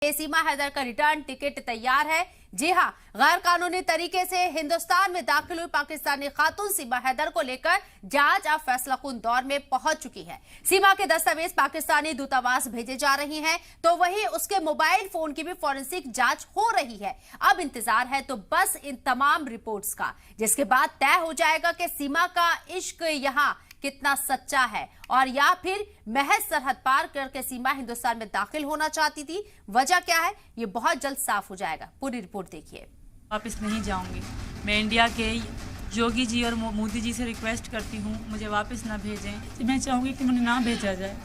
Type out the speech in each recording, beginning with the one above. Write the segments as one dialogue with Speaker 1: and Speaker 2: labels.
Speaker 1: सीमा हैदर का return ticket तैयार है। जी हां, गैर कानूनी तरीके से हिंदुस्तान में दाखिल हुई पाकिस्तानी खातून सीमा हैदर को लेकर जांच अब फैसलाकुन दौर में पहुंच चुकी है। सीमा के दस्तावेज पाकिस्तानी दूतावास भेजे जा रही हैं, तो वहीं उसके मोबाइल फोन की भी फॉरेंसिक जांच हो रही है। अब इंतजार है तो बस इन तमाम रिपोर्ट्स का, जिसके बाद तय हो जाएगा कि सीमा का इश्क यहां कितना सच्चा है और या फिर महज सरहद पार करके सीमा हिंदुस्तान में दाखिल होना चाहती थी। वजह क्या है, ये बहुत जल्द साफ हो जाएगा। पूरी रिपोर्ट देखिए।
Speaker 2: वापस नहीं जाऊंगी। मैं इंडिया के योगी जी और मोदी जी से रिक्वेस्ट करती हूँ, मुझे वापस ना भेजें। मैं चाहूँगी कि मुझे ना भेजा जाए,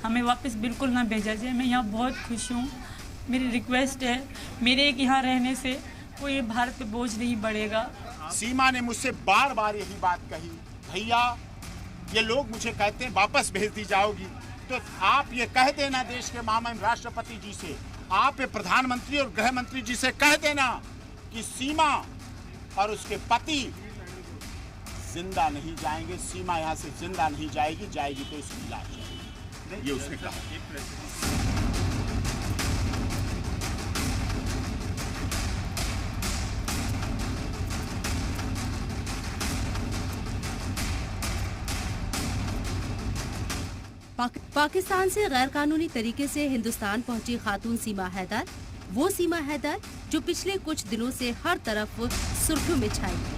Speaker 2: हमें वापस बिल्कुल ना भेजा जाए। मैं यहाँ बहुत खुश हूँ। मेरी रिक्वेस्ट है, मेरे एक यहाँ रहने से कोई भारत पे बोझ नहीं बढ़ेगा।
Speaker 3: सीमा ने मुझसे बार बार यही बात कही, भैया ये लोग मुझे कहते हैं वापस भेज दी जाओगी, तो आप ये कह देना देश के महामहिम राष्ट्रपति जी से, आप ये प्रधानमंत्री और गृह मंत्री जी से कह देना कि सीमा और उसके पति जिंदा नहीं जाएंगे। सीमा यहाँ से जिंदा नहीं जाएगी, जाएगी तो उसकी लाश जाएगी, ये उसने कहा।
Speaker 1: पाकिस्तान से गैर कानूनी तरीके से हिंदुस्तान पहुंची खातून सीमा हैदर, वो सीमा हैदर जो पिछले कुछ दिनों से हर तरफ सुर्खियों में छाई है।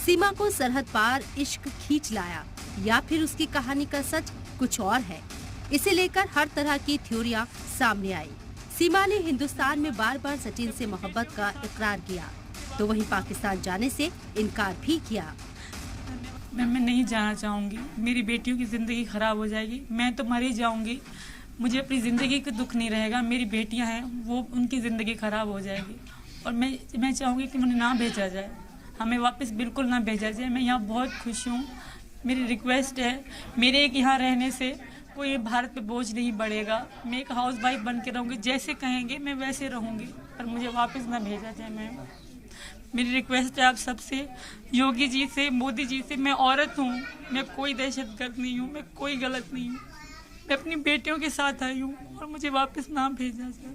Speaker 1: सीमा को सरहद पार इश्क खींच लाया या फिर उसकी कहानी का सच कुछ और है, इसे लेकर हर तरह की थ्योरियां सामने आई। सीमा ने हिंदुस्तान में बार बार सचिन से मोहब्बत का इकरार किया, तो वहीं पाकिस्तान जाने से इनकार भी किया।
Speaker 2: मैं नहीं जाना चाहूँगी, मेरी बेटियों की ज़िंदगी ख़राब हो जाएगी। मैं तो मर ही जाऊँगी, मुझे अपनी ज़िंदगी का दुख नहीं रहेगा। मेरी बेटियाँ हैं, वो उनकी ज़िंदगी ख़राब हो जाएगी। और मैं चाहूँगी कि मुझे ना भेजा जाए, हमें वापस बिल्कुल ना भेजा जाए। मैं यहाँ बहुत खुश हूँ। मेरी रिक्वेस्ट है, मेरे एक यहाँ रहने से कोई भारत पे बोझ नहीं बढ़ेगा। मैं एक हाउस वाइफ बन के रहूँगी, जैसे कहेंगे मैं वैसे रहूँगी, पर मुझे वापस ना भेजा जाए। मेरी रिक्वेस्ट है आप सबसे, योगी जी से, मोदी जी से। मैं औरत हूँ, मैं कोई दहशतगर्द नहीं हूँ, मैं कोई गलत नहीं हूँ। मैं अपनी बेटियों के साथ आई हूँ और मुझे वापस ना भेजा जाए।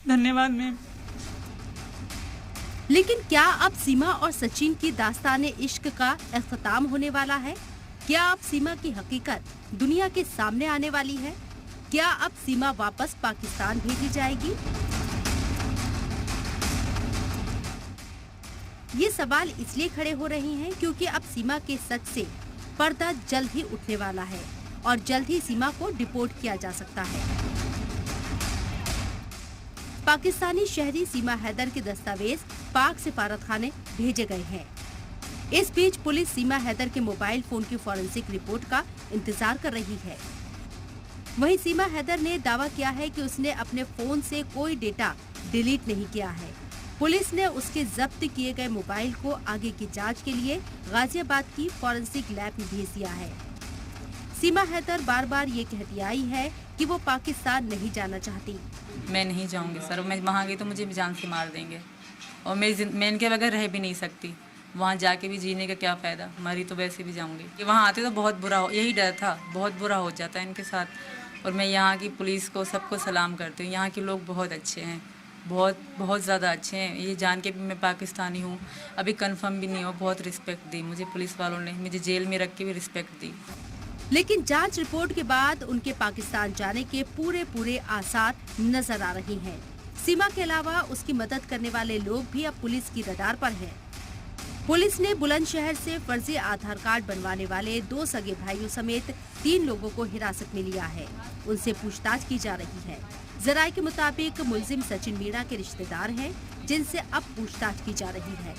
Speaker 2: धन्यवाद मैम।
Speaker 1: लेकिन क्या अब सीमा और सचिन की दास्तान इश्क का अख्ताम होने वाला है? क्या अब सीमा की हकीकत दुनिया के सामने आने वाली है? क्या अब सीमा वापस पाकिस्तान भेजी जाएगी? ये सवाल इसलिए खड़े हो रहे हैं क्योंकि अब सीमा के सच से पर्दा जल्द ही उठने वाला है और जल्द ही सीमा को डिपोर्ट किया जा सकता है। पाकिस्तानी शहरी सीमा हैदर के दस्तावेज पाक सिफारतखाने भेजे गए हैं। इस बीच पुलिस सीमा हैदर के मोबाइल फोन की फॉरेंसिक रिपोर्ट का इंतजार कर रही है। वहीं सीमा हैदर ने दावा किया है कि उसने अपने फोन से कोई डेटा डिलीट नहीं किया है। पुलिस ने उसके जब्त किए गए मोबाइल को आगे की जांच के लिए गाजियाबाद की फॉरेंसिक लैब में भेज दिया है। सीमा हैदर बार बार ये कहती आई है कि वो पाकिस्तान नहीं जाना चाहती।
Speaker 2: मैं नहीं जाऊंगी सर, मैं वहाँ गई तो मुझे जान से मार देंगे और मैं इनके बगैर रह भी नहीं सकती। वहाँ जाके भी जीने का क्या फ़ायदा, मरी तो वैसे भी जाऊंगी। कि वहाँ आते तो बहुत बुरा हो, यही डर था, बहुत बुरा हो जाता है इनके साथ। और मैं यहाँ की पुलिस को सबको सलाम करती हूँ। यहाँ के लोग बहुत अच्छे हैं, बहुत ज़्यादा अच्छे हैं। ये जान के भी मैं पाकिस्तानी हूँ, अभी कंफर्म भी नहीं हो। बहुत रिस्पेक्ट दी मुझे पुलिस वालों ने, मुझे जेल में रख के भी रिस्पेक्ट दी।
Speaker 1: लेकिन जांच रिपोर्ट के बाद उनके पाकिस्तान जाने के पूरे आसार नजर आ रहे हैं। सीमा के अलावा उसकी मदद करने वाले लोग भी अब पुलिस की रडार पर हैं। पुलिस ने बुलंदशहर से फर्जी आधार कार्ड बनवाने वाले 2 सगे भाइयों समेत 3 लोगों को हिरासत में लिया है। उनसे पूछताछ की जा रही है। जराये के मुताबिक मुलजिम सचिन मीणा के रिश्तेदार हैं, जिनसे अब पूछताछ की जा रही है।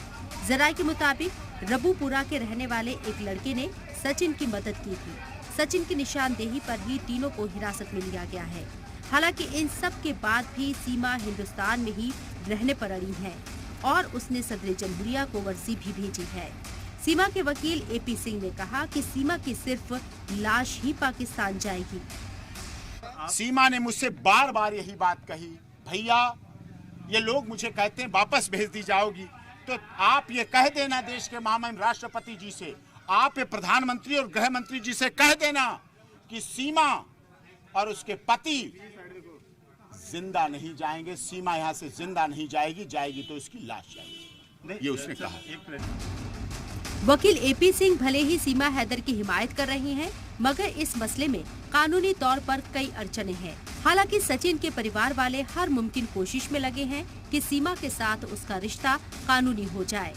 Speaker 1: जराये के मुताबिक रबूपुरा के रहने वाले एक लड़के ने सचिन की मदद की थी। सचिन की निशानदेही पर ही तीनों को हिरासत में लिया गया है। हालांकि इन सब के बाद भी सीमा हिंदुस्तान में ही रहने पर अड़ी है और उसने सदर जमहूरिया को वर्जी भी भेजी है। सीमा के वकील AP सिंह ने कहा कि सीमा की सिर्फ लाश ही पाकिस्तान जाएगी।
Speaker 3: सीमा ने मुझसे बार बार यही बात कही, भैया ये लोग मुझे कहते हैं वापस भेज दी जाओगी, तो आप ये कह देना देश के महामहिम राष्ट्रपति जी से, आप ये प्रधानमंत्री और गृह मंत्री जी से कह देना कि सीमा और उसके पति जिंदा नहीं जाएंगे। सीमा यहाँ से जिंदा नहीं जाएगी, जाएगी तो उसकी लाश जाएगी, ये उसने कहा।
Speaker 1: वकील एपी सिंह भले ही सीमा हैदर की हिमायत कर रहे हैं, मगर इस मसले में कानूनी तौर पर कई अड़चनें हैं। हालांकि सचिन के परिवार वाले हर मुमकिन कोशिश में लगे हैं कि सीमा के साथ उसका रिश्ता कानूनी हो जाए।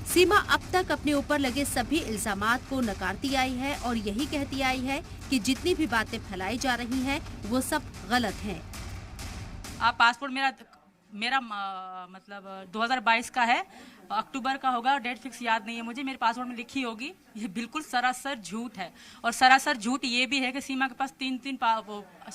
Speaker 1: सीमा अब तक अपने ऊपर लगे सभी इल्जामात को नकारती आई है और यही कहती आई है कि जितनी भी बातें फैलाई जा रही हैं वो सब गलत हैं।
Speaker 2: आप पासपोर्ट मेरा मतलब 2022 का है, अक्टूबर का होगा, डेट फिक्स याद नहीं है मुझे, मेरे पासपोर्ट में लिखी होगी। ये बिल्कुल सरासर झूठ है। और सरासर झूठ ये भी है कि सीमा के पास तीन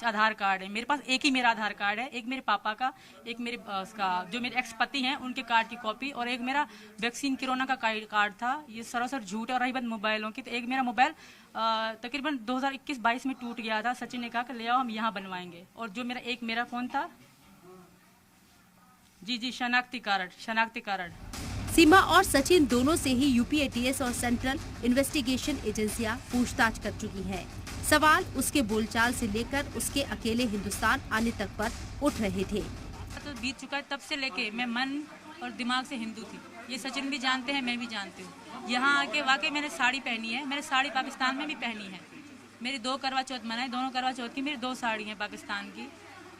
Speaker 2: आधार कार्ड है। मेरे पास एक ही मेरा आधार कार्ड है, एक मेरे पापा का, एक मेरे उसका जो मेरे एक्स पति हैं उनके कार्ड की कॉपी, और एक मेरा वैक्सीन कोरोना का कार्ड था। ये सरासर झूठ है। और रही बात मोबाइलों की, तो एक मेरा मोबाइल तकरीबन 2021-22 में टूट गया था। सचिन ने कहा कि ले आओ हम यहाँ बनवाएंगे। और जो मेरा फ़ोन था, जी शनाख्ती कार्ड।
Speaker 1: सीमा और सचिन दोनों से ही यूपी एटीएस और सेंट्रल इन्वेस्टिगेशन एजेंसियां पूछताछ कर चुकी हैं। सवाल उसके बोलचाल से लेकर उसके अकेले हिंदुस्तान आने तक पर उठ रहे थे।
Speaker 2: तो बीत चुका है, तब से लेके मैं मन और दिमाग से हिंदू थी। ये सचिन भी जानते हैं, मैं भी जानती हूँ। यहाँ आके वाकई मैंने साड़ी पहनी है। मैंने साड़ी पाकिस्तान में भी पहनी है। मेरी 2 करवा चौथ मनाई, दोनों करवा चौथ की मेरी 2 साड़ी हैं पाकिस्तान की।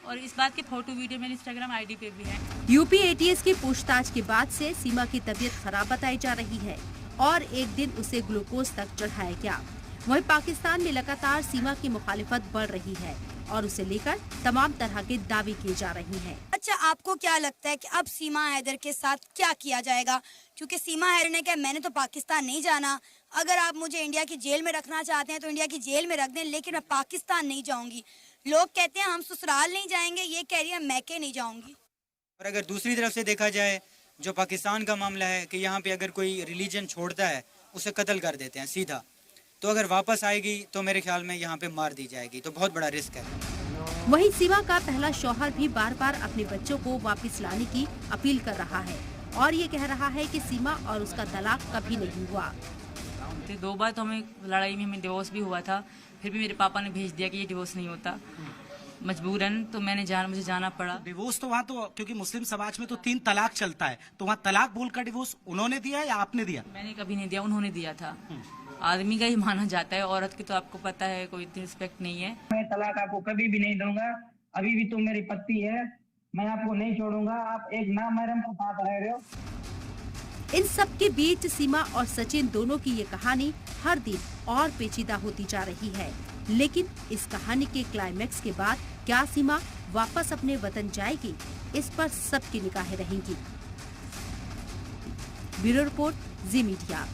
Speaker 2: और इस बात की फोटो वीडियो मेरी इंस्टाग्राम आईडी पे भी है।
Speaker 1: यूपी एटीएस की पूछताछ के बाद से सीमा की तबीयत खराब बताई जा रही है और एक दिन उसे ग्लूकोज तक चढ़ाया गया। वहीं पाकिस्तान में लगातार सीमा की मुखालिफत बढ़ रही है और उसे लेकर तमाम तरह के दावे किए जा रहे हैं।
Speaker 4: अच्छा, आपको क्या लगता है कि अब सीमा हैदर के साथ क्या किया जाएगा? क्योंकि सीमा हैदर ने कहा मैंने तो पाकिस्तान नहीं जाना, अगर आप मुझे इंडिया की जेल में रखना चाहते हैं तो इंडिया की जेल में रख दें, लेकिन मैं पाकिस्तान नहीं जाऊंगी। लोग कहते हैं हम ससुराल नहीं जाएंगे, ये कह रही है मैके नहीं जाऊंगी।
Speaker 5: और अगर दूसरी तरफ से देखा जाए, जो पाकिस्तान का मामला है कि यहाँ पे अगर कोई रिलीजन छोड़ता है उसे कत्ल कर देते हैं सीधा, तो अगर वापस आएगी तो मेरे ख्याल में यहाँ पे मार दी जाएगी, तो बहुत बड़ा रिस्क है।
Speaker 1: वहीं सीमा का पहला शौहर भी बार बार अपने बच्चों को वापस लाने की अपील कर रहा है और ये कह रहा है कि सीमा और उसका तलाक कभी नहीं हुआ।
Speaker 2: 2 बार तो हमें लड़ाई में हमें डिवोर्स भी हुआ था, फिर भी मेरे पापा ने भेज दिया कि ये डिवोर्स नहीं होता, मजबूरन, तो मुझे जाना पड़ा।
Speaker 6: डिवोर्स तो वहाँ तो क्योंकि मुस्लिम समाज में तो 3 तलाक चलता है, तो वहाँ तलाक बोलकर डिवोर्स उन्होंने दिया या आपने दिया?
Speaker 2: मैंने कभी नहीं दिया, उन्होंने दिया था। आदमी का ही माना जाता है, औरत की तो आपको पता है कोई रिस्पेक्ट नहीं है।
Speaker 7: मैं तलाक आपको कभी भी नहीं दूंगा, अभी भी तुम मेरी पत्नी है, मैं आपको नहीं छोड़ूंगा, आप एक नामहरम के साथ रह रहे हो।
Speaker 1: इन सब के बीच सीमा और सचिन दोनों की ये कहानी हर दिन और पेचीदा होती जा रही है, लेकिन इस कहानी के क्लाइमेक्स के बाद क्या सीमा वापस अपने वतन जाएगी, इस पर सबकी निगाहें रहेंगी। ब्यूरो रिपोर्ट, जी मीडिया।